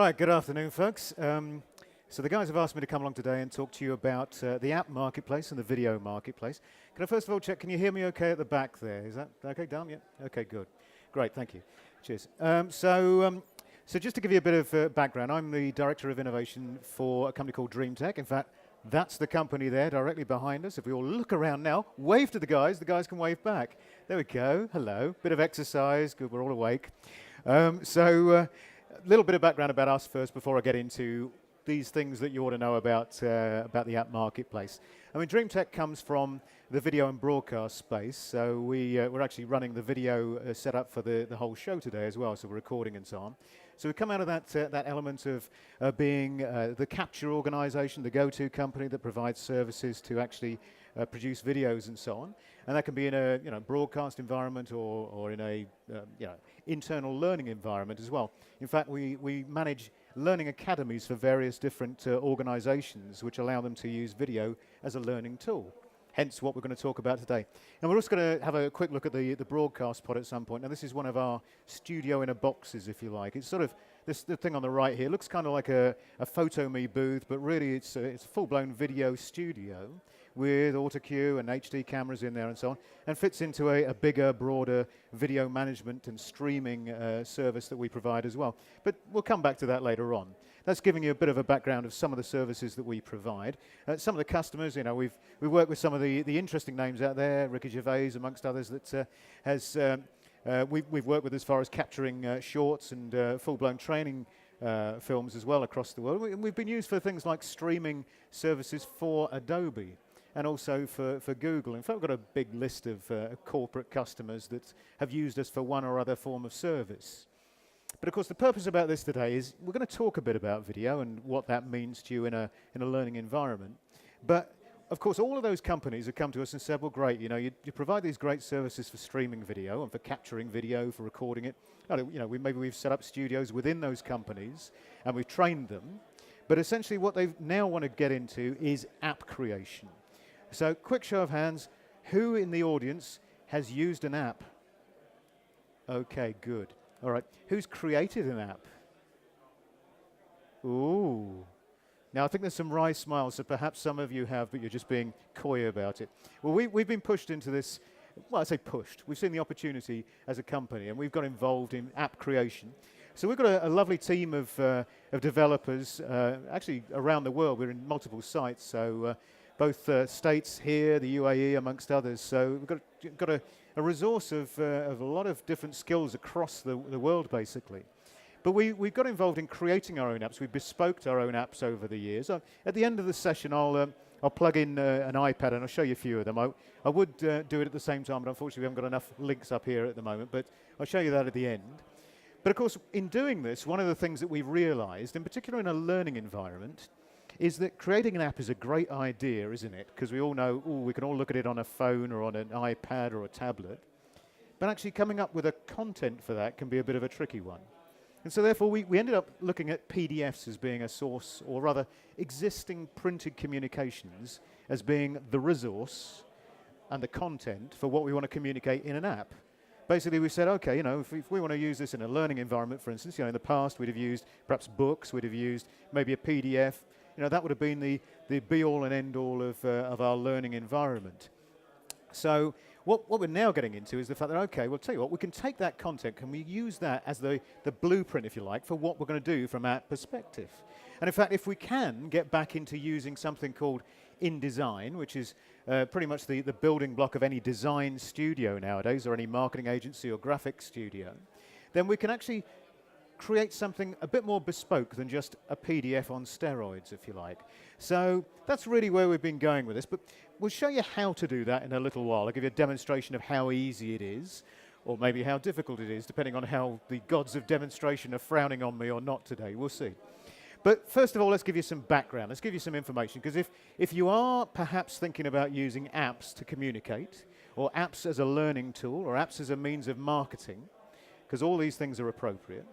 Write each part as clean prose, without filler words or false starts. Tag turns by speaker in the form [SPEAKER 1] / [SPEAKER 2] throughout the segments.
[SPEAKER 1] Right, good afternoon, folks. So the guys have asked me to come along today and talk to you about the app marketplace and the video marketplace. Can I first of all check, can you hear me okay at the back there? Is that okay, Dan? Yeah? Okay, good. Great, thank you. Cheers. So just to give you a bit of background, I'm the Director of Innovation for a company called Dreamtek. In fact, that's the company there directly behind us. If we all look around now, wave to the guys can wave back. There we go, hello. Bit of exercise, good, we're all awake. A little bit of background about us first before I get into these things that you ought to know about the app marketplace. I mean, Dreamtek comes from the video and broadcast space, so we're actually running the video setup for the whole show today as well, so we're recording and so on. So we come out of that element of being the capture organization, the go-to company that provides services to actually produce videos and so on. And that can be in a broadcast environment or in a internal learning environment as well. In fact, we manage learning academies for various different organizations which allow them to use video as a learning tool. Hence what we're going to talk about today. And we're also going to have a quick look at the broadcast pod at some point. Now this is one of our studio in a boxes, if you like. It's sort of, the thing on the right here looks kind of like a Photo-Me booth, but really it's a full-blown video studio with auto-cue and HD cameras in there and so on, and fits into a bigger, broader video management and streaming service that we provide as well. But we'll come back to that later on. That's giving you a bit of a background of some of the services that we provide. Some of the customers, we work with some of the interesting names out there, Ricky Gervais amongst others, that we've worked with as far as capturing shorts and full-blown training films as well across the world. And we've been used for things like streaming services for Adobe and also for Google. In fact, we've got a big list of corporate customers that have used us for one or other form of service. But of course, the purpose about this today is we're going to talk a bit about video and what that means to you in a learning environment. But of course, all of those companies have come to us and said, well, great, you provide these great services for streaming video and for capturing video, for recording it. Maybe we've set up studios within those companies and we've trained them. But essentially what they now want to get into is app creation. So quick show of hands, who in the audience has used an app? Okay, good. All right, who's created an app? Ooh. Now, I think there's some wry smiles, so perhaps some of you have, but you're just being coy about it. Well, we've been pushed into this, well, I say pushed. We've seen the opportunity as a company, and we've got involved in app creation. So we've got a lovely team of developers, actually around the world. We're in multiple sites, so both states here, the UAE, amongst others. So we've got a resource of a lot of different skills across the world, basically. But we've got involved in creating our own apps. We've bespoked our own apps over the years. At the end of the session, I'll plug in an iPad and I'll show you a few of them. I would do it at the same time, but unfortunately we haven't got enough links up here at the moment. But I'll show you that at the end. But of course, in doing this, one of the things that we've realized, in particular in a learning environment, is that creating an app is a great idea, isn't it? Because we all know, we can all look at it on a phone or on an iPad or a tablet. But actually coming up with a content for that can be a bit of a tricky one. And so therefore we ended up looking at PDFs as being a source, or rather existing printed communications as being the resource and the content for what we want to communicate in an app. Basically we said, okay, if we want to use this in a learning environment, for instance, in the past we'd have used perhaps books, we'd have used maybe a PDF. That would have been the be-all and end-all of our learning environment. So what we're now getting into is the fact that, okay, well, tell you what, we can take that content, can we use that as the blueprint, if you like, for what we're going to do from our perspective. And in fact, if we can get back into using something called InDesign, which is pretty much the building block of any design studio nowadays, or any marketing agency or graphic studio, then we can actually create something a bit more bespoke than just a PDF on steroids, if you like. So that's really where we've been going with this, but we'll show you how to do that in a little while. I'll give you a demonstration of how easy it is, or maybe how difficult it is, depending on how the gods of demonstration are frowning on me or not today. We'll see. But first of all, let's give you some background. Let's give you some information, because if you are perhaps thinking about using apps to communicate, or apps as a learning tool, or apps as a means of marketing, because all these things are appropriate,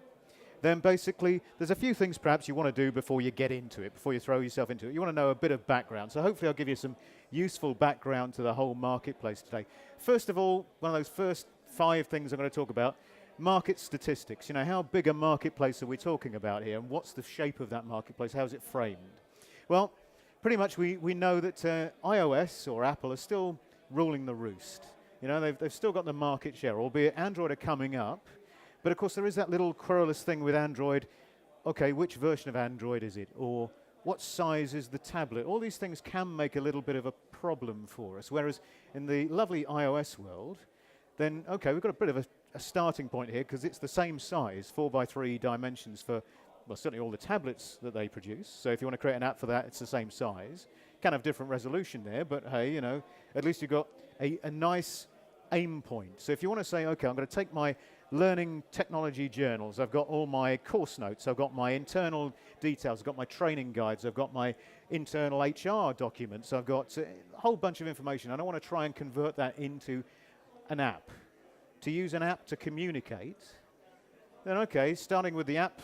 [SPEAKER 1] then basically there's a few things perhaps you want to do before you get into it, before you throw yourself into it. You want to know a bit of background. So hopefully I'll give you some useful background to the whole marketplace today. First of all, one of those first 5 things I'm going to talk about, market statistics. You know, how big a marketplace are we talking about here, and what's the shape of that marketplace? How is it framed? Well, pretty much we know that iOS or Apple are still ruling the roost. You know, they've still got the market share, albeit Android are coming up. But of course, there is that little querulous thing with Android. Okay, which version of Android is it? Or what size is the tablet? All these things can make a little bit of a problem for us. Whereas in the lovely iOS world, then, okay, we've got a bit of a starting point here because it's the same size, 4x3 dimensions for, well, certainly all the tablets that they produce. So if you want to create an app for that, it's the same size. Can have different resolution there, but hey, you know, at least you've got a nice aim point. So if you want to say, okay, I'm going to take my learning technology journals, I've got all my course notes, I've got my internal details, I've got my training guides, I've got my internal HR documents, I've got a whole bunch of information, and I want to try and convert that into an app. To use an app to communicate, then okay, starting with the app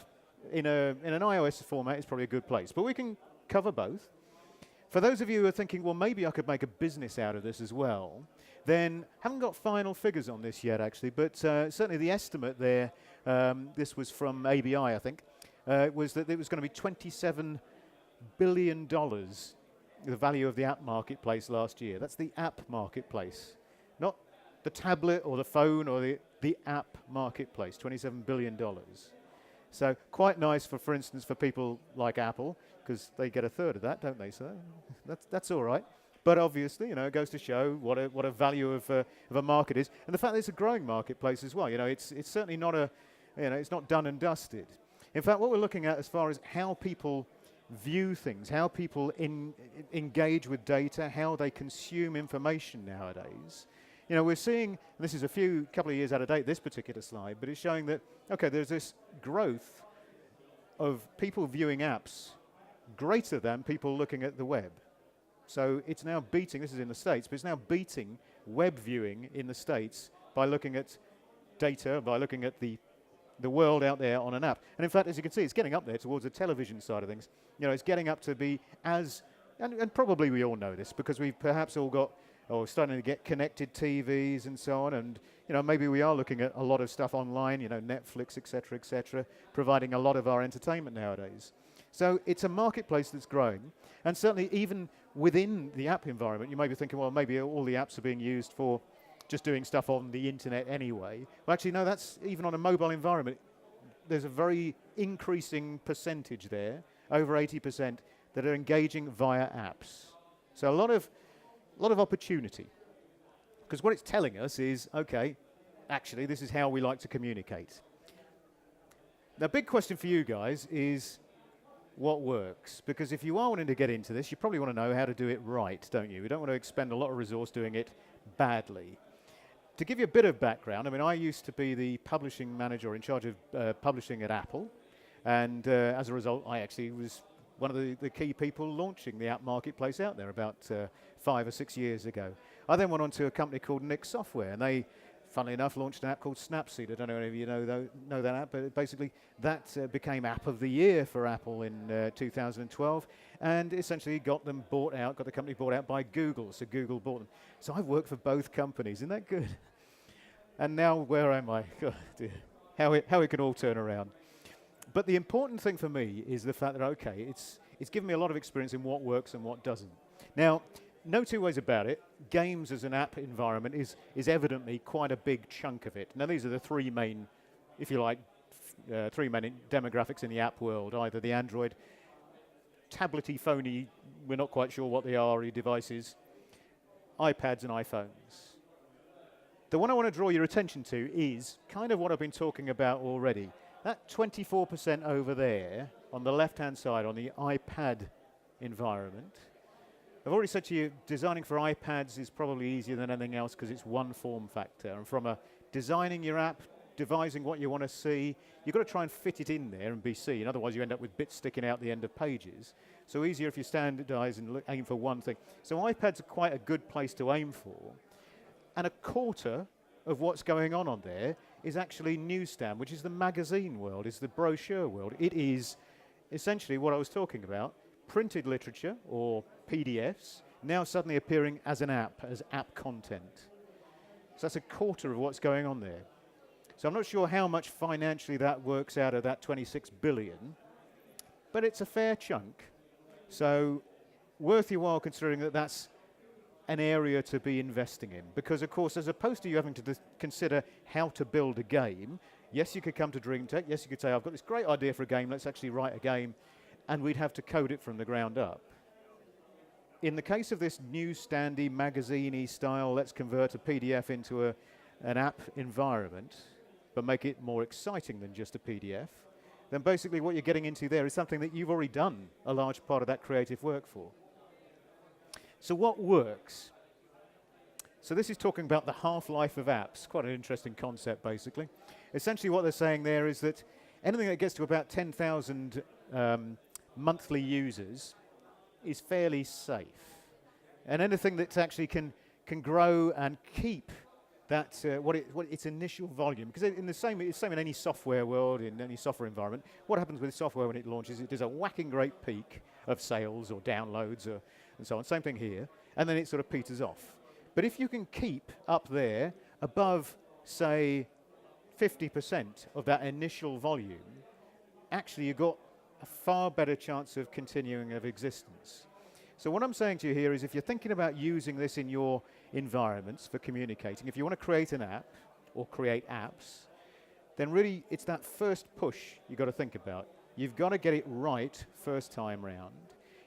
[SPEAKER 1] in an iOS format is probably a good place. But we can cover both. For those of you who are thinking, well, maybe I could make a business out of this as well, then haven't got final figures on this yet, actually, but certainly the estimate there, this was from ABI, I think, was that it was going to be $27 billion, the value of the app marketplace last year. That's the app marketplace, not the tablet or the phone or the app marketplace, $27 billion. So quite nice for instance, for people like Apple, because they get a third of that, don't they? So that's all right. But obviously, you know, it goes to show what a value of a market is, and the fact that it's a growing marketplace as well. You know, it's certainly not it's not done and dusted. In fact, what we're looking at as far as how people view things, how people engage with data, how they consume information nowadays. You know, we're seeing, and this is a couple of years out of date, this particular slide, but it's showing that, okay, there's this growth of people viewing apps greater than people looking at the web. So it's now beating, this is in the States, but it's now beating web viewing in the States by looking at data, by looking at the world out there on an app. And in fact, as you can see, it's getting up there towards the television side of things. You know, it's getting up to be as, and probably we all know this, because we've perhaps all got, or starting to get connected TVs and so on, and you know, maybe we are looking at a lot of stuff online, you know, Netflix, etc., providing a lot of our entertainment nowadays. So it's a marketplace that's growing, and certainly even within the app environment, you may be thinking, well, maybe all the apps are being used for just doing stuff on the internet anyway. Well, actually, no, that's even on a mobile environment. There's a very increasing percentage there, over 80%, that are engaging via apps. So a lot of opportunity. Because what it's telling us is, okay, actually, this is how we like to communicate. The big question for you guys is, what works? Because if you are wanting to get into this, you probably want to know how to do it right, don't you? You don't want to expend a lot of resource doing it badly. To give you a bit of background, I mean, I used to be the publishing manager in charge of publishing at Apple, and as a result, I actually was one of the key people launching the app marketplace out there about 5 or 6 years ago. I then went on to a company called Nick Software, and they, funnily enough, launched an app called Snapseed. I don't know if you know that app, but basically that became App of the Year for Apple in 2012, and essentially got the company bought out by Google, so Google bought them. So I've worked for both companies, isn't that good? And now where am I? Oh dear. How it can all turn around. But the important thing for me is the fact that, okay, it's given me a lot of experience in what works and what doesn't. Now, no two ways about it, games as an app environment is evidently quite a big chunk of it. Now, these are the three main, if you like, three main demographics in the app world, either the Android, tablety, phony, we're not quite sure what they are, devices, iPads and iPhones. The one I want to draw your attention to is kind of what I've been talking about already. That 24% over there on the left-hand side on the iPad environment. I've already said to you, designing for iPads is probably easier than anything else because it's one form factor. And from designing your app, devising what you want to see, you've got to try and fit it in there and be seen. Otherwise, you end up with bits sticking out the end of pages. So easier if you standardize and aim for one thing. So iPads are quite a good place to aim for. And a quarter of what's going on there is actually newsstand, which is the magazine world, is the brochure world. It is essentially what I was talking about, printed literature or PDFs, now suddenly appearing as an app, as app content. So that's a quarter of what's going on there. So I'm not sure how much financially that works out of that 26 billion, but it's a fair chunk. So worth your while considering that that's an area to be investing in. Because of course, as opposed to you having to consider how to build a game, yes, you could come to Dreamtek, yes, you could say, I've got this great idea for a game, let's actually write a game, and we'd have to code it from the ground up. In the case of this newsstandy, magazine-y style, let's convert a PDF into an app environment, but make it more exciting than just a PDF, then basically what you're getting into there is something that you've already done a large part of that creative work for. So what works? So this is talking about the half-life of apps, quite an interesting concept basically. Essentially what they're saying there is that anything that gets to about 10,000 monthly users is fairly safe. And anything that actually can grow and keep that its initial volume, because it's the same in any software world, in any software environment. What happens with software when it launches? It does a whacking great peak of sales or downloads and so on. Same thing here, and then it sort of peters off. But if you can keep up there above, say, 50% of that initial volume, actually you've got a far better chance of continuing of existence. So what I'm saying to you here is if you're thinking about using this in your environments for communicating, if you want to create an app or create apps, then really it's that first push you've got to think about. You've got to get it right first time round.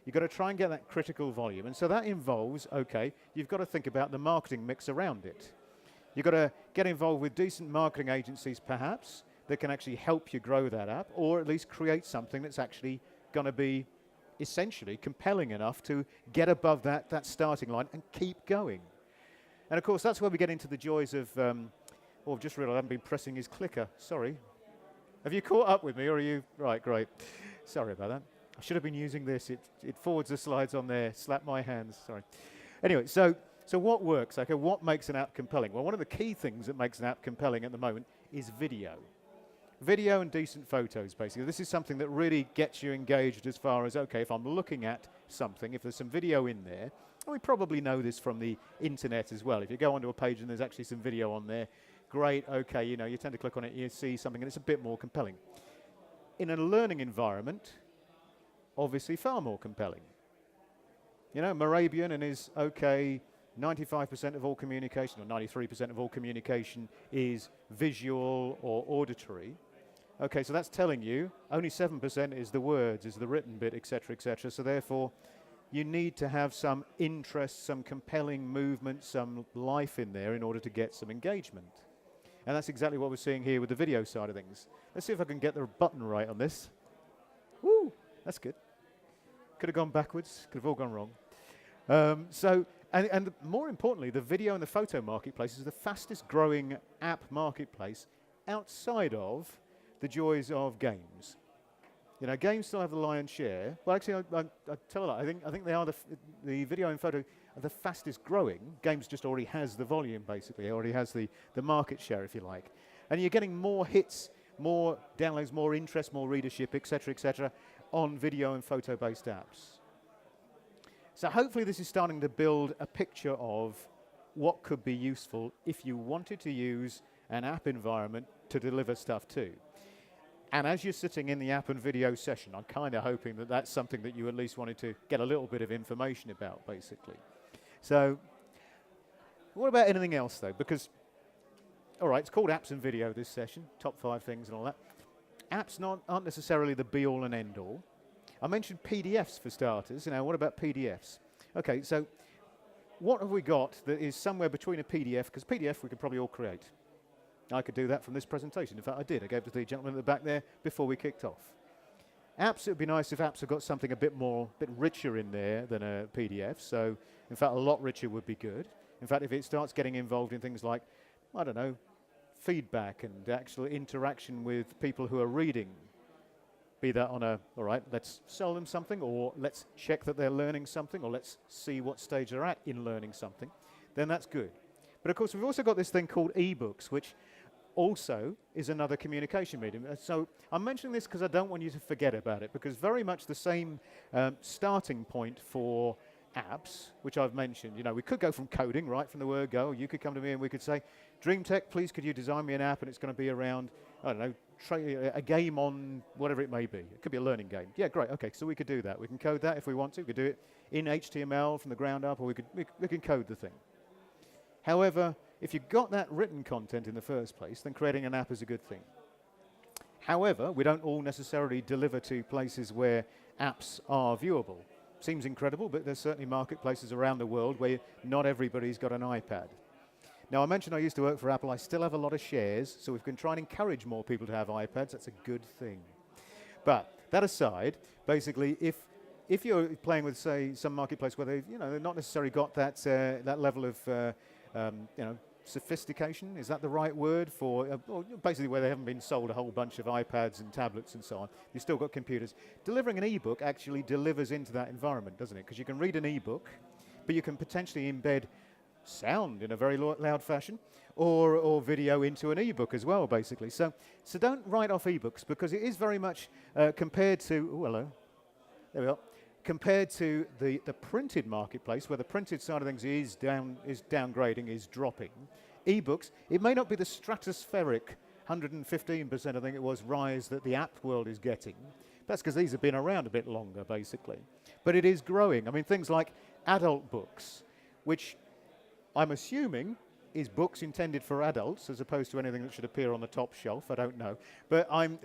[SPEAKER 1] You've got to try and get that critical volume. And so that involves, okay, you've got to think about the marketing mix around it. You've got to get involved with decent marketing agencies perhaps that can actually help you grow that app, or at least create something that's actually going to be essentially compelling enough to get above that starting line and keep going. And of course, that's where we get into the joys of, oh, I've just realized I haven't been pressing his clicker, sorry. Have you caught up with me, or are you, right, great. Sorry about that. I should have been using this, it forwards the slides on there, slap my hands, sorry. Anyway, so what works, okay, what makes an app compelling? Well, one of the key things that makes an app compelling at the moment is video. Video and decent photos, basically. This is something that really gets you engaged as far as, okay, if I'm looking at something, if there's some video in there, and we probably know this from the internet as well. If you go onto a page and there's actually some video on there, great, okay, you know, you tend to click on it, you see something and it's a bit more compelling. In a learning environment, obviously far more compelling. You know, Morabian and his, okay, 95% of all communication, or 93% of all communication is visual or auditory. Okay, so that's telling you only 7% is the words, is the written bit, etc., etc. So therefore, you need to have some interest, some compelling movement, some life in there in order to get some engagement. And that's exactly what we're seeing here with the video side of things. Let's see if I can get the button right on this. Woo, that's good. Could have gone backwards, could have all gone wrong. And more importantly, the video and the photo marketplace is the fastest growing app marketplace outside of the joys of games. You know, games still have the lion's share. Well, actually, I tell a lot. I think they are the video and photo are the fastest growing. Games just already has the volume, basically. It already has the market share, if you like. And you're getting more hits, more downloads, more interest, more readership, etc., on video and photo-based apps. So hopefully this is starting to build a picture of what could be useful if you wanted to use an app environment to deliver stuff to. And as you're sitting in the app and video session, I'm kind of hoping that that's something that you at least wanted to get a little bit of information about, basically. So what about anything else, though? Because, all right, it's called apps and video this session, top 5 things and all that. Apps aren't necessarily the be-all and end-all. I mentioned PDFs for starters. You know, what about PDFs? Okay, so what have we got that is somewhere between a PDF, because PDF we could probably all create. I could do that from this presentation. In fact, I did. I gave it to the gentleman at the back there before we kicked off. Apps, it would be nice if apps have got something a bit richer in there than a PDF. So, in fact, a lot richer would be good. In fact, if it starts getting involved in things like, I don't know, feedback and actual interaction with people who are reading, be that on a, all right, let's sell them something, or let's check that they're learning something, or let's see what stage they're at in learning something, then that's good. But of course, we've also got this thing called ebooks, which also is another communication medium. So I'm mentioning this because I don't want you to forget about it, because very much the same starting point for apps, which I've mentioned. You know, we could go from coding, right from the word go. You could come to me and we could say, Dreamtek, please could you design me an app, and it's going to be around, I don't know, a game on whatever it may be. It could be a learning game. Yeah, great, okay, so we could do that. We can code that if we want to. We could do it in HTML from the ground up, or we can code the thing. However, if you've got that written content in the first place, then creating an app is a good thing. However, we don't all necessarily deliver to places where apps are viewable. Seems incredible, but there's certainly marketplaces around the world where not everybody's got an iPad. Now, I mentioned I used to work for Apple. I still have a lot of shares, so we can try and encourage more people to have iPads. That's a good thing. But that aside, basically, if you're playing with, say, some marketplace where they've not necessarily got that that level of sophistication, is that the right word for, basically where they haven't been sold a whole bunch of iPads and tablets and so on, you've still got computers. Delivering an ebook actually delivers into that environment, doesn't it? Because you can read an ebook, but you can potentially embed sound in a very loud fashion, or video into an ebook as well, basically. So don't write off ebooks, because it is very much compared to, hello, there we are, compared to the printed marketplace, where the printed side of things is downgrading, is dropping. Ebooks, it may not be the stratospheric 115%, I think it was, rise that the app world is getting. That's because these have been around a bit longer, basically. But it is growing. I mean, things like adult books, which I'm assuming is books intended for adults as opposed to anything that should appear on the top shelf. I don't know. But I'm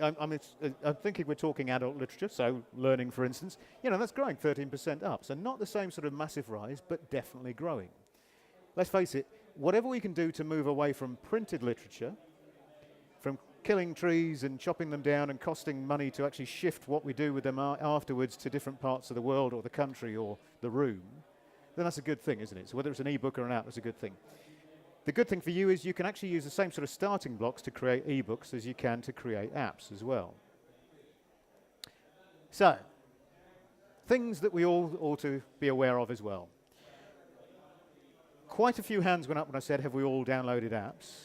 [SPEAKER 1] thinking we're talking adult literature, so learning, for instance. That's growing 13% up. So not the same sort of massive rise, but definitely growing. Let's face it, whatever we can do to move away from printed literature, from killing trees and chopping them down and costing money to actually shift what we do with them afterwards to different parts of the world or the country or the room, then that's a good thing, isn't it? So whether it's an ebook or an app, that's a good thing. The good thing for you is you can actually use the same sort of starting blocks to create ebooks as you can to create apps as well. So, things that we all ought to be aware of as well. Quite a few hands went up when I said, have we all downloaded apps?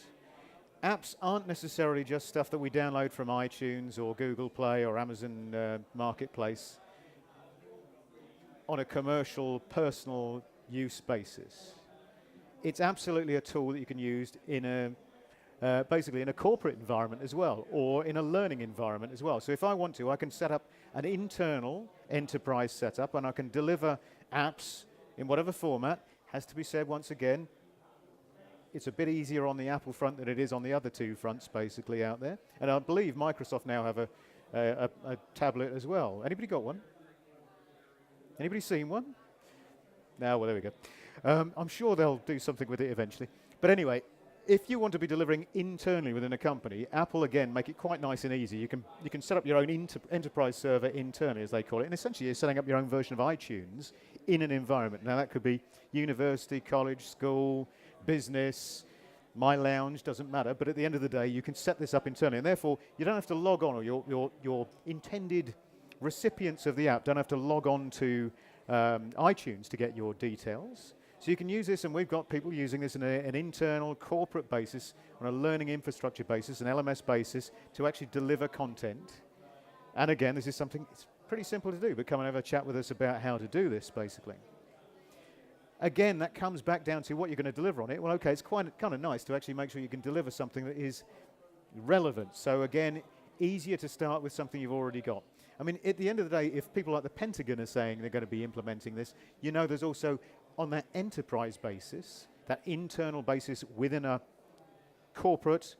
[SPEAKER 1] Apps aren't necessarily just stuff that we download from iTunes or Google Play or Amazon Marketplace on a commercial, personal use basis. It's absolutely a tool that you can use in basically in a corporate environment as well, or in a learning environment as well. So if I want to, I can set up an internal enterprise setup, and I can deliver apps in whatever format. Has to be said once again, it's a bit easier on the Apple front than it is on the other two fronts, basically, out there. And I believe Microsoft now have a tablet as well. Anybody got one? Anybody seen one? No, well, there we go. I'm sure they'll do something with it eventually. But anyway, if you want to be delivering internally within a company, Apple, again, make it quite nice and easy. You can set up your own enterprise server internally, as they call it, and essentially you're setting up your own version of iTunes in an environment. Now, that could be university, college, school, business, my lounge, doesn't matter, but at the end of the day, you can set this up internally, and therefore, you don't have to log on, or your intended recipients of the app don't have to log on to iTunes to get your details. So you can use this, and we've got people using this in an internal corporate basis, on a learning infrastructure basis, an LMS basis, to actually deliver content. And again, this is something it's pretty simple to do, but come and have a chat with us about how to do this, basically. Again, that comes back down to what you're going to deliver on it. Well, okay, it's kind of nice to actually make sure you can deliver something that is relevant. So again, easier to start with something you've already got. I mean, at the end of the day, if people like the Pentagon are saying they're going to be implementing this, there's also, on that enterprise basis, that internal basis within a corporate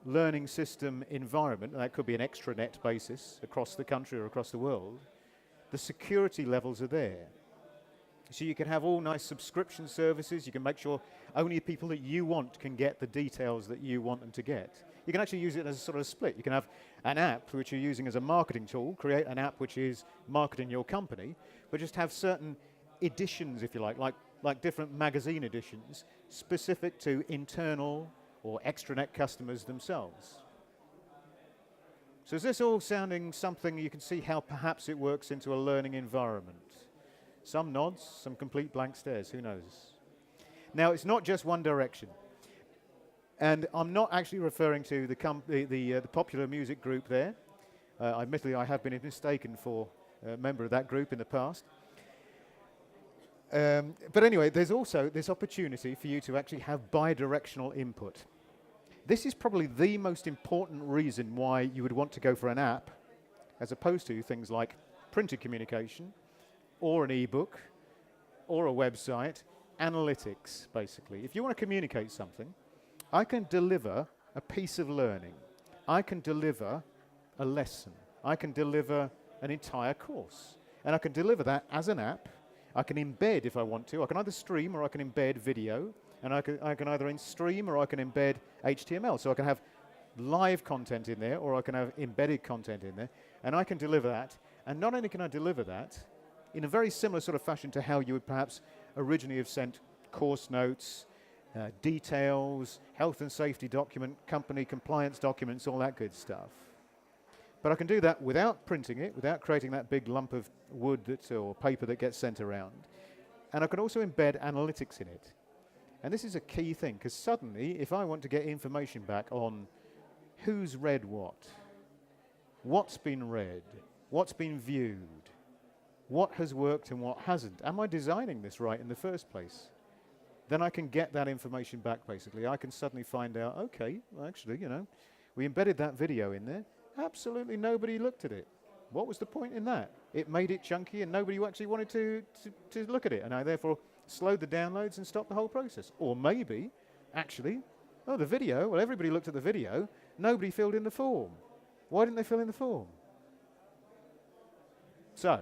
[SPEAKER 1] learning system environment, and that could be an extranet basis across the country or across the world, the security levels are there. So you can have all nice subscription services. You can make sure only people that you want can get the details that you want them to get. You can actually use it as a sort of split. You can have an app which you're using as a marketing tool, create an app which is marketing your company, but just have certain editions, if you like different magazine editions, specific to internal or extranet customers themselves. So is this all sounding something you can see how perhaps it works into a learning environment? Some nods, some complete blank stares, who knows? Now, it's not just one direction. And I'm not actually referring to the popular music group there. Admittedly, I have been mistaken for a member of that group in the past. But anyway, there's also this opportunity for you to actually have bi-directional input. This is probably the most important reason why you would want to go for an app as opposed to things like printed communication or an ebook or a website, analytics, basically. If you want to communicate something, I can deliver a piece of learning. I can deliver a lesson. I can deliver an entire course. And I can deliver that as an app. I can embed if I want to. I can either stream or I can embed video. And I can either stream or I can embed HTML. So I can have live content in there or I can have embedded content in there. And I can deliver that. And not only can I deliver that in a very similar sort of fashion to how you would perhaps originally have sent course notes, details, health and safety document, company compliance documents, all that good stuff. But I can do that without printing it, without creating that big lump of wood or paper that gets sent around. And I can also embed analytics in it. And this is a key thing, because suddenly, if I want to get information back on who's read what's been read, what's been viewed, what has worked and what hasn't, am I designing this right in the first place? Then I can get that information back, basically. I can suddenly find out, okay, well, actually, we embedded that video in there. Absolutely nobody looked at it. What was the point in that? It made it chunky and nobody actually wanted to look at it, and I therefore slowed the downloads and stopped the whole process. Or maybe, actually, the video, well, everybody looked at the video, nobody filled in the form. Why didn't they fill in the form? So,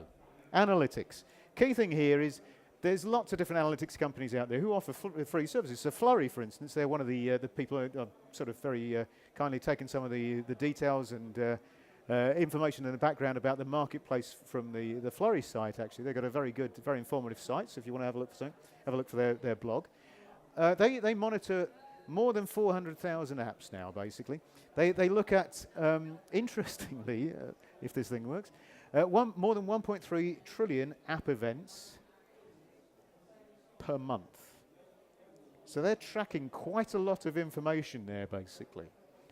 [SPEAKER 1] analytics. Key thing here is there's lots of different analytics companies out there who offer free services. So Flurry, for instance, they're one of the people who are sort of very kindly taken some of the details and information in the background about the marketplace from the Flurry site, actually. They've got a very good, very informative site, so if you want to have a look for something, have a look for their blog. They monitor more than 400,000 apps now, basically. They look at, interestingly, if this thing works, more than 1.3 trillion app events per month. So they're tracking quite a lot of information there, basically.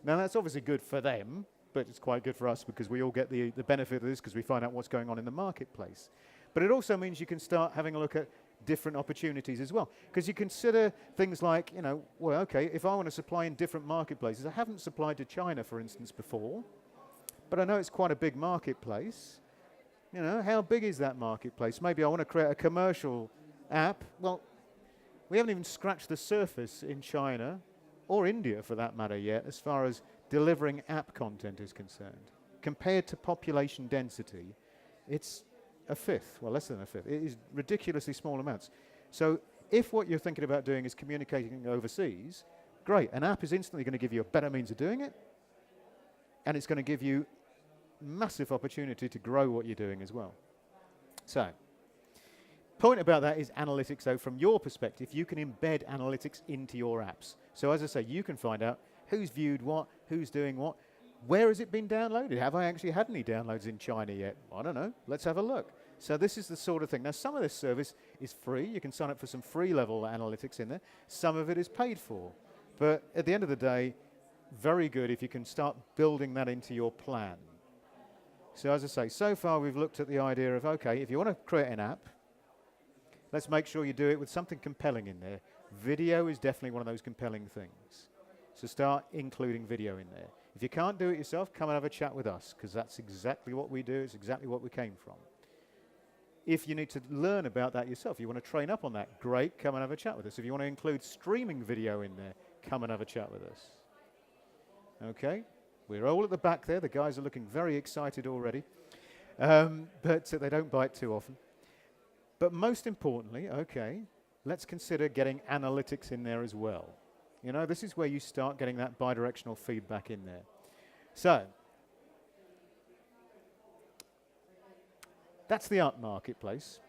[SPEAKER 1] Now, that's obviously good for them, but it's quite good for us because we all get the benefit of this because we find out what's going on in the marketplace. But it also means you can start having a look at different opportunities as well. Because you consider things like, well, okay, if I want to supply in different marketplaces, I haven't supplied to China, for instance, before, but I know it's quite a big marketplace. How big is that marketplace? Maybe I want to create a commercial app. Well, we haven't even scratched the surface in China, or India for that matter yet, as far as delivering app content is concerned. Compared to population density, it's a fifth, well, less than a fifth. It is ridiculously small amounts. So if what you're thinking about doing is communicating overseas, great. An app is instantly going to give you a better means of doing it, and it's going to give you massive opportunity to grow what you're doing as well. So, point about that is analytics, though, from your perspective, you can embed analytics into your apps. So as I say, you can find out who's viewed what, who's doing what, where has it been downloaded? Have I actually had any downloads in China yet? I don't know. Let's have a look. So this is the sort of thing. Now, some of this service is free. You can sign up for some free level analytics in there. Some of it is paid for. But at the end of the day, very good if you can start building that into your plan. So as I say, so far we've looked at the idea of, okay, if you want to create an app, let's make sure you do it with something compelling in there. Video is definitely one of those compelling things. So start including video in there. If you can't do it yourself, come and have a chat with us, because that's exactly what we do. It's exactly what we came from. If you need to learn about that yourself, you want to train up on that, great, come and have a chat with us. If you want to include streaming video in there, come and have a chat with us. Okay? We're all at the back there. The guys are looking very excited already, but they don't bite too often. But most importantly, okay, let's consider getting analytics in there as well. This is where you start getting that bidirectional feedback in there. So, that's the art marketplace.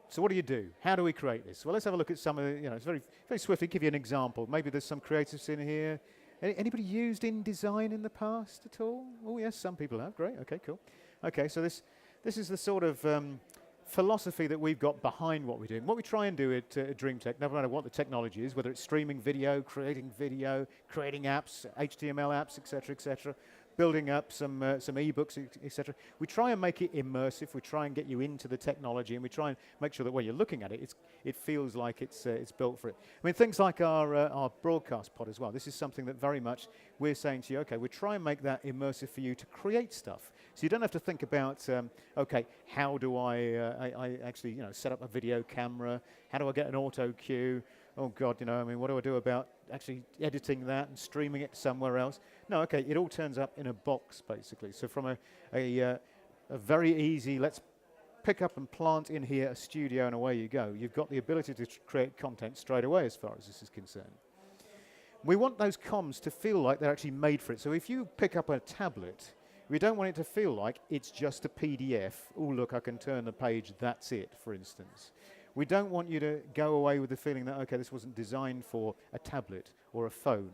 [SPEAKER 1] So what do you do? How do we create this? Well, let's have a look at some of the, it's very, very swiftly give you an example. Maybe there's some creatives in here. Anybody used InDesign in the past at all? Oh, yes, some people have. Great. Okay, cool. Okay, so this is the sort of philosophy that we've got behind what we're doing. What we try and do at Dreamtek, no matter what the technology is, whether it's streaming video, creating apps, HTML apps, etc., building up some ebooks, etc. We try and make it immersive. We try and get you into the technology, and we try and make sure that when you're looking at it, it feels like it's built for it. I mean, things like our broadcast pod as well. This is something that very much we're saying to you, okay, we try and make that immersive for you to create stuff. So you don't have to think about, okay, how do I actually set up a video camera? How do I get an auto cue? Oh God, I mean, what do I do about actually editing that and streaming it somewhere else? No, okay, it all turns up in a box, basically. So from a very easy, let's pick up and plant in here a studio and away you go. You've got the ability to create content straight away as far as this is concerned. We want those comms to feel like they're actually made for it. So if you pick up a tablet, we don't want it to feel like it's just a PDF. Oh, look, I can turn the page, that's it, for instance. We don't want you to go away with the feeling that, okay, this wasn't designed for a tablet or a phone.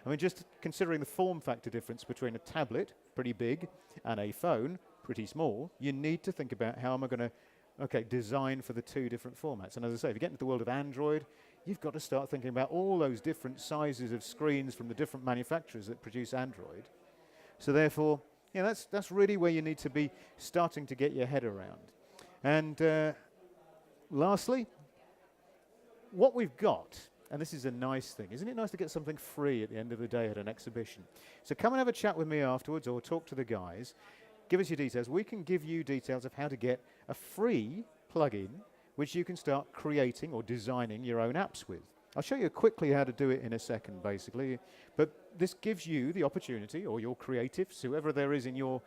[SPEAKER 1] I mean, just considering the form factor difference between a tablet, pretty big, and a phone, pretty small, you need to think about how am I going to, design for the two different formats. And as I say, if you get into the world of Android, you've got to start thinking about all those different sizes of screens from the different manufacturers that produce Android. So therefore, that's really where you need to be starting to get your head around. And lastly, what we've got, and this is a nice thing, isn't it nice to get something free at the end of the day at an exhibition? So come and have a chat with me afterwards or talk to the guys. Give us your details. We can give you details of how to get a free plugin which you can start creating or designing your own apps with. I'll show you quickly how to do it in a second, basically. But this gives you the opportunity, or your creatives, whoever there is in your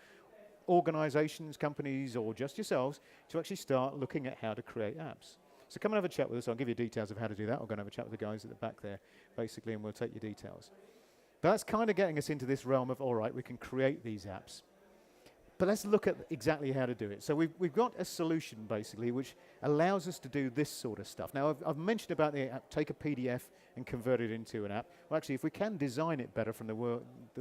[SPEAKER 1] organizations, companies, or just yourselves, to actually start looking at how to create apps. So come and have a chat with us. I'll give you details of how to do that. I'll go and have a chat with the guys at the back there, basically, and we'll take your details. But that's kind of getting us into this realm of, all right, we can create these apps. But let's look at exactly how to do it. So we've got a solution, basically, which allows us to do this sort of stuff. Now, I've mentioned about the app, take a PDF and convert it into an app. Well, actually, if we can design it better from the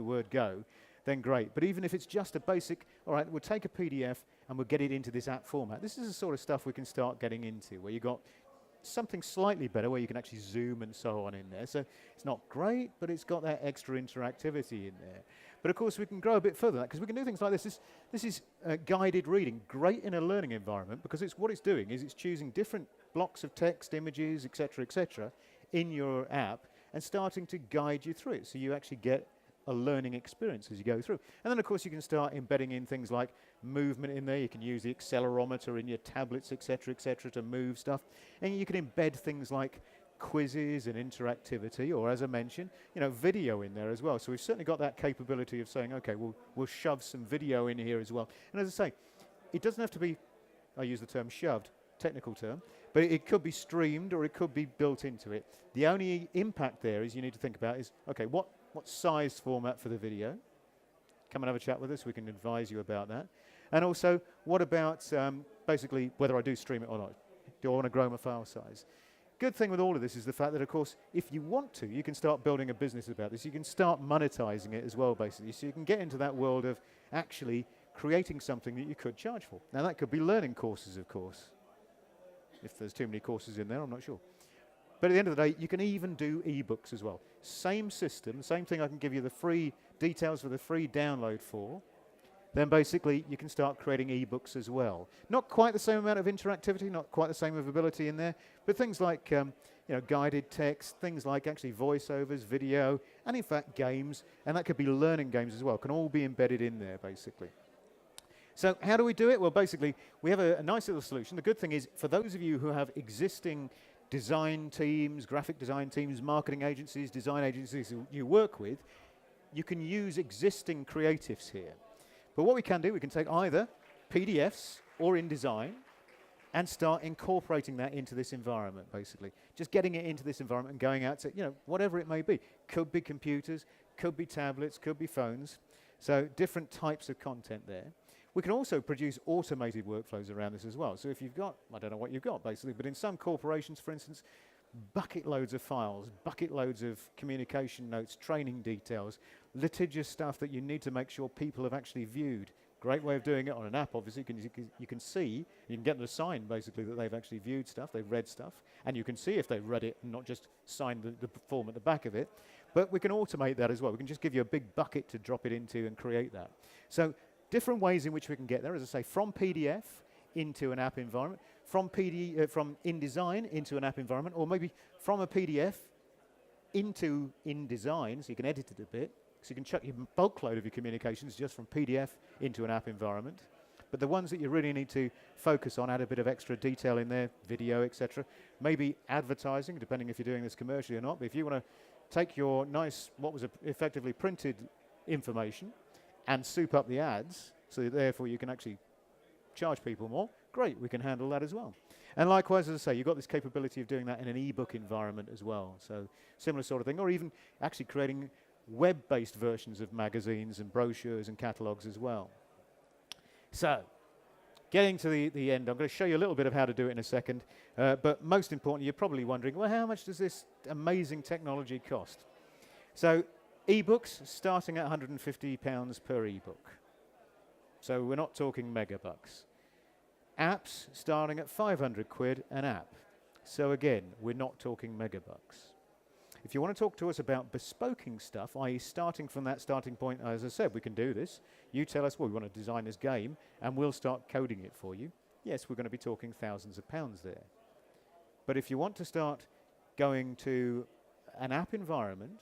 [SPEAKER 1] word go, then great. But even if it's just a basic, all right, we'll take a PDF and we'll get it into this app format. This is the sort of stuff we can start getting into, where you've got something slightly better, where you can actually zoom and so on in there. So it's not great, but it's got that extra interactivity in there. But of course, we can grow a bit further, because we can do things like this. This is guided reading, great in a learning environment, because what it's doing is it's choosing different blocks of text, images, etc., in your app, and starting to guide you through it, so you actually get a learning experience as you go through. And then, of course, you can start embedding in things like movement in there. You can use the accelerometer in your tablets, etc., to move stuff. And you can embed things like quizzes and interactivity, or as I mentioned, video in there as well. So we've certainly got that capability of saying, okay, we'll shove some video in here as well. And as I say, it doesn't have to be, I use the term shoved, technical term, but it could be streamed or it could be built into it. The only impact there is you need to think about is, okay, what size format for the video? Come and have a chat with us. We can advise you about that. And also, what about basically whether I do stream it or not? Do I want to grow my file size? Good thing with all of this is the fact that, of course, if you want to, you can start building a business about this. You can start monetizing it as well, basically. So you can get into that world of actually creating something that you could charge for. Now, that could be learning courses, of course. If there's too many courses in there, I'm not sure. But at the end of the day, you can even do ebooks as well. Same system, same thing. I can give you the free details for the free download for. Then basically you can start creating ebooks as well. Not quite the same amount of interactivity, not quite the same ability in there, but things like guided text, things like actually voiceovers, video, and in fact games, and that could be learning games as well, can all be embedded in there basically. So how do we do it? Well, basically we have a nice little solution. The good thing is, for those of you who have existing design teams, graphic design teams, marketing agencies, design agencies you work with, you can use existing creatives here. But what we can do, we can take either PDFs or InDesign and start incorporating that into this environment, basically. Just getting it into this environment and going out to, whatever it may be. Could be computers, could be tablets, could be phones. So different types of content there. We can also produce automated workflows around this as well. So if you've got, I don't know what you've got, basically, but in some corporations, for instance, bucket loads of files, bucket loads of communication notes, training details, litigious stuff that you need to make sure people have actually viewed, Great way of doing it on an app, obviously. You can see, you can get the sign, basically, that they've actually viewed stuff, they've read stuff, and you can see if they've read it and not just signed the form at the back of it. But we can automate that as well. We can just give you a big bucket to drop it into and create that. So different ways in which we can get there, as I say, from PDF into an app environment, from InDesign into an app environment, or maybe from a PDF into InDesign, so you can edit it a bit. So you can chuck your bulk load of your communications just from PDF into an app environment. But the ones that you really need to focus on, add a bit of extra detail in there, video, etc. Maybe advertising, depending if you're doing this commercially or not. But if you want to take your nice, what was effectively printed information and soup up the ads, so that therefore you can actually charge people more, great, we can handle that as well. And likewise, as I say, you've got this capability of doing that in an ebook environment as well. So similar sort of thing, or even actually creating web-based versions of magazines and brochures and catalogs as well. So, getting to the end, I'm going to show you a little bit of how to do it in a second, but most importantly, you're probably wondering, well, how much does this amazing technology cost? So, ebooks starting at £150 per ebook. So we're not talking megabucks. Apps starting at 500 quid an app. So again, we're not talking megabucks. If you want to talk to us about bespoking stuff, i.e. starting from that starting point, as I said, we can do this. You tell us, well, we want to design this game, and we'll start coding it for you. Yes, we're going to be talking thousands of pounds there. But if you want to start going to an app environment,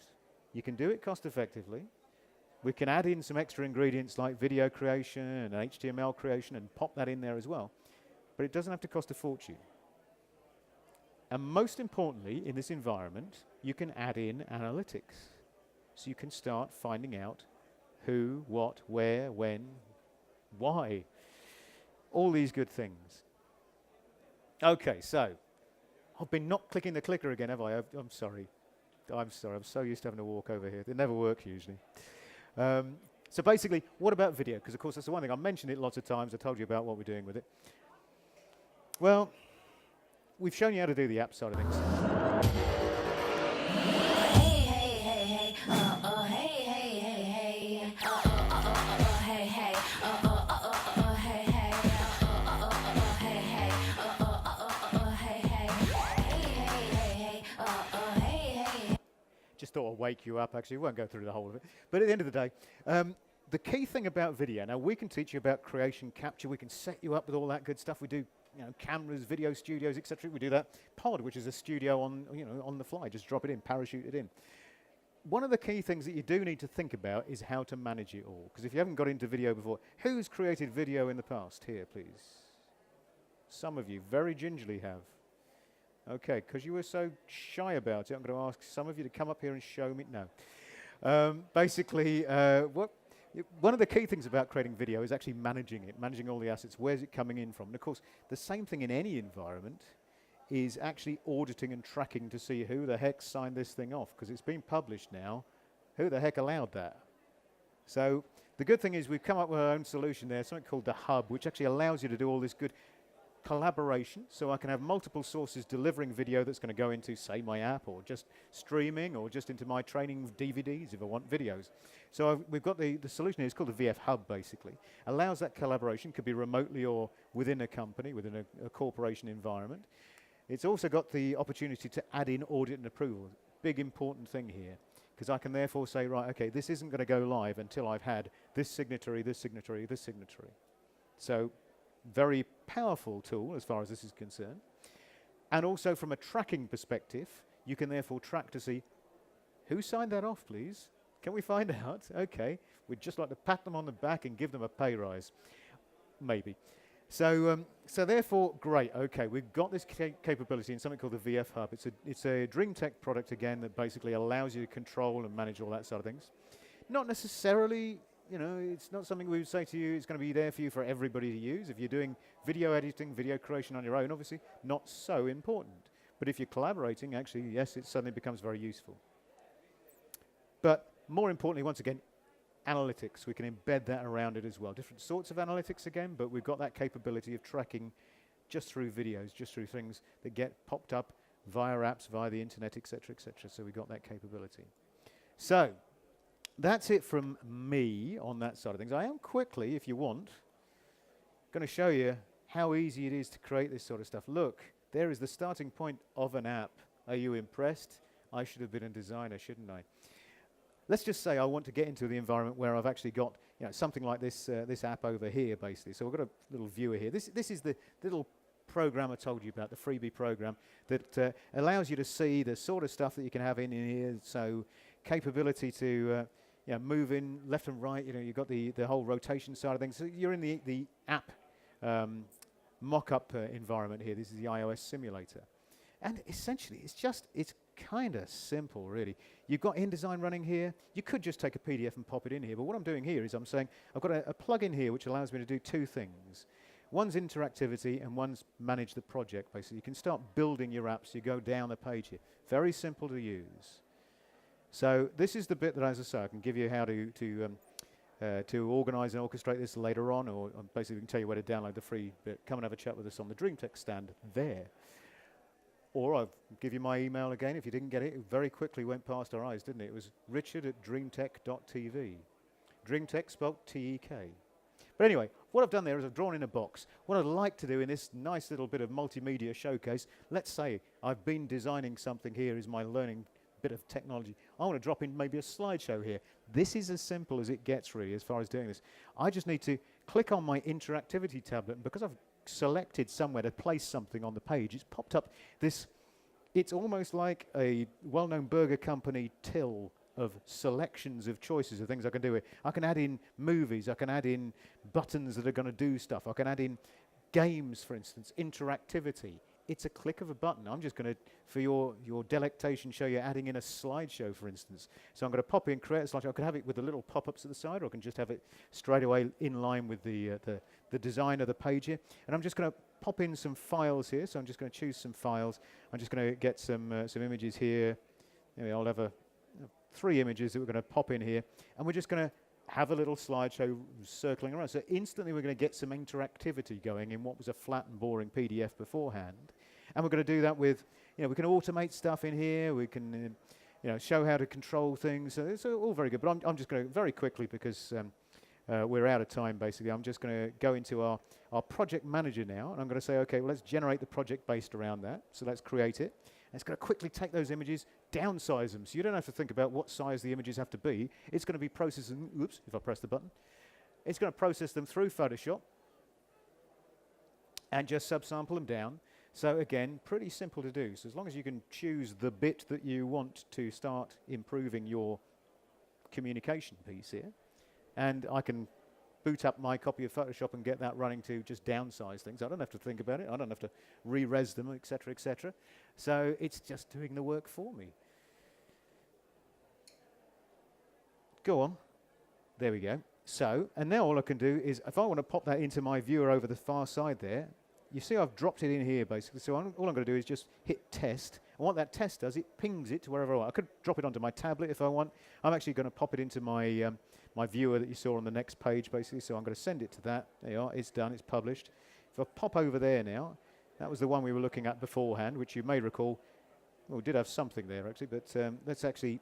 [SPEAKER 1] you can do it cost effectively. We can add in some extra ingredients like video creation and HTML creation and pop that in there as well. But it doesn't have to cost a fortune. And most importantly, in this environment, you can add in analytics. So you can start finding out who, what, where, when, why. All these good things. Okay, so I've been not clicking the clicker again, have I? I'm sorry. I'm sorry. I'm so used to having to walk over here. It never works usually. So basically, what about video? Because, of course, that's the one thing. I mentioned it lots of times. I told you about what we're doing with it. Well, we've shown you how to do the app side of things. Just thought I'd wake you up, actually. We won't go through the whole of it. But at the end of the day, the key thing about video, now we can teach you about creation, capture, we can set you up with all that good stuff. We do, cameras, video studios, etc. We do that. Pod, which is a studio on the fly, just drop it in, parachute it in. One of the key things that you do need to think about is how to manage it all. Because if you haven't got into video before, who's created video in the past? Here, please. Some of you very gingerly have. Okay, because you were so shy about it, I'm going to ask some of you to come up here and show me. No. Basically, one of the key things about creating video is actually managing it, managing all the assets. Where's it coming in from? And of course, the same thing in any environment is actually auditing and tracking to see who the heck signed this thing off, because it's been published now. Who the heck allowed that? So the good thing is we've come up with our own solution there, something called the Hub, which actually allows you to do all this good collaboration, so I can have multiple sources delivering video that's going to go into, say, my app, or just streaming, or just into my training DVDs if I want videos. So we've got the solution here. It's called the VF Hub, basically. Allows that collaboration, could be remotely or within a company, within a corporation environment. It's also got the opportunity to add in audit and approval. Big important thing here, because I can therefore say, right, okay, this isn't going to go live until I've had this signatory, this signatory, this signatory. So very powerful tool as far as this is concerned. And also from a tracking perspective, you can therefore track to see who signed that off, please. Can we find out? Okay, we'd just like to pat them on the back and give them a pay rise. Maybe. So therefore, great. Okay, we've got this capability in something called the VF Hub. It's a Dreamtek product, again, that basically allows you to control and manage all that sort of things. Not necessarily, it's not something we would say to you, it's going to be there for you for everybody to use. If you're doing video editing, video creation on your own, obviously, not so important. But if you're collaborating, actually, yes, it suddenly becomes very useful. But more importantly, once again, analytics. We can embed that around it as well. Different sorts of analytics again, but we've got that capability of tracking just through videos, just through things that get popped up via apps, via the internet, etc., etc. So we've got that capability. So that's it from me on that side of things. I am quickly, if you want, going to show you how easy it is to create this sort of stuff. Look, there is the starting point of an app. Are you impressed? I should have been a designer, shouldn't I? Let's just say I want to get into the environment where I've actually got, you know, something like this this app over here, basically. So we've got a little viewer here. This is the little program I told you about, the freebie program that allows you to see the sort of stuff that you can have in here. So capability to move in left and right. You know, you've got the whole rotation side of things. So you're in the app mock-up environment here. This is the iOS simulator. And essentially, it's kind of simple, really. You've got InDesign running here. You could just take a PDF and pop it in here. But what I'm doing here is I'm saying I've got a plug-in here which allows me to do two things. One's interactivity and one's manage the project, basically. You can start building your apps. You go down the page here. Very simple to use. So this is the bit that, as I say, I can give you how to organize and orchestrate this later on, or basically we can tell you where to download the free bit. Come and have a chat with us on the Dreamtek stand there. Or I'll give you my email again if you didn't get it. It very quickly went past our eyes, didn't it? It was richard@dreamtek.tv. Dreamtek spelled T-E-K. But anyway, what I've done there is I've drawn in a box. What I'd like to do in this nice little bit of multimedia showcase, let's say I've been designing something here, is my learning bit of technology. I want to drop in maybe a slideshow here. This is as simple as it gets, really, as far as doing this. I just need to click on my interactivity tablet, and because I've selected somewhere to place something on the page, it's popped up this, it's almost like a well-known burger company till of selections of choices of things I can do. I can add in movies, I can add in buttons that are going to do stuff, I can add in games, for instance, interactivity. It's a click of a button. I'm just going to, for your delectation, show you adding in a slideshow, for instance. So I'm going to pop in, create a slideshow. I can have it with the little pop-ups at the side, or I can just have it straight away in line with the design of the page here. And I'm just going to pop in some files here. So I'm just going to choose some files. I'm just going to get some images here. Anyway, I'll have 3 images that we're going to pop in here. And we're just going to have a little slideshow circling around. So instantly we're going to get some interactivity going in what was a flat and boring PDF beforehand. And we're going to do that with, we can automate stuff in here. We can, show how to control things. So it's all very good. But I'm just going to very quickly, because we're out of time, basically. I'm just going to go into our project manager now. And I'm going to say, OK, well, let's generate the project based around that. So let's create it. And it's going to quickly take those images, downsize them. So you don't have to think about what size the images have to be. It's going to be processing, oops, if I press the button. It's going to process them through Photoshop and just subsample them down. So again, pretty simple to do. So as long as you can choose the bit that you want to start improving your communication piece here, and I can boot up my copy of Photoshop and get that running to just downsize things. I don't have to think about it. I don't have to re-res them, etc., etc. So it's just doing the work for me. Go on. There we go. So, and now all I can do is, if I want to pop that into my viewer over the far side there, you see I've dropped it in here, basically. So all I'm going to do is just hit test. And what that test does, it pings it to wherever I want. I could drop it onto my tablet if I want. I'm actually going to pop it into my my viewer that you saw on the next page, basically. So I'm going to send it to that. There you are. It's done. It's published. If I pop over there now, that was the one we were looking at beforehand, which you may recall. Well, we did have something there, actually. But let's actually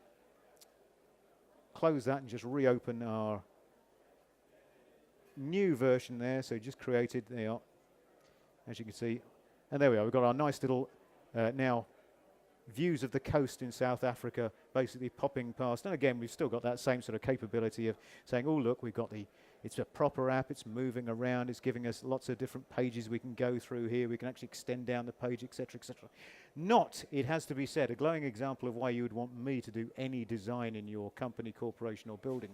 [SPEAKER 1] close that and just reopen our new version there. So just created. There you are. As you can see, and there we are. We've got our nice little now views of the coast in South Africa basically popping past. And again, we've still got that same sort of capability of saying, oh, look, we've got it's a proper app, it's moving around, it's giving us lots of different pages we can go through here, we can actually extend down the page, etc., etc. Not, it has to be said, a glowing example of why you would want me to do any design in your company, corporation, or building.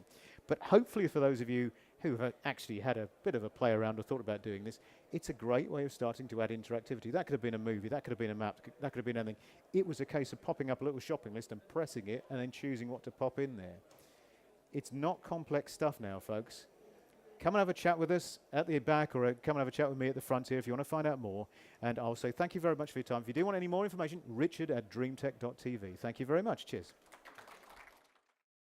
[SPEAKER 1] But hopefully for those of you who have actually had a bit of a play around or thought about doing this, it's a great way of starting to add interactivity. That could have been a movie, that could have been a map, that could have been anything. It was a case of popping up a little shopping list and pressing it and then choosing what to pop in there. It's not complex stuff now, folks. Come and have a chat with us at the back, or come and have a chat with me at the front here if you want to find out more. And I'll say thank you very much for your time. If you do want any more information, richard@dreamtek.tv. Thank you very much. Cheers.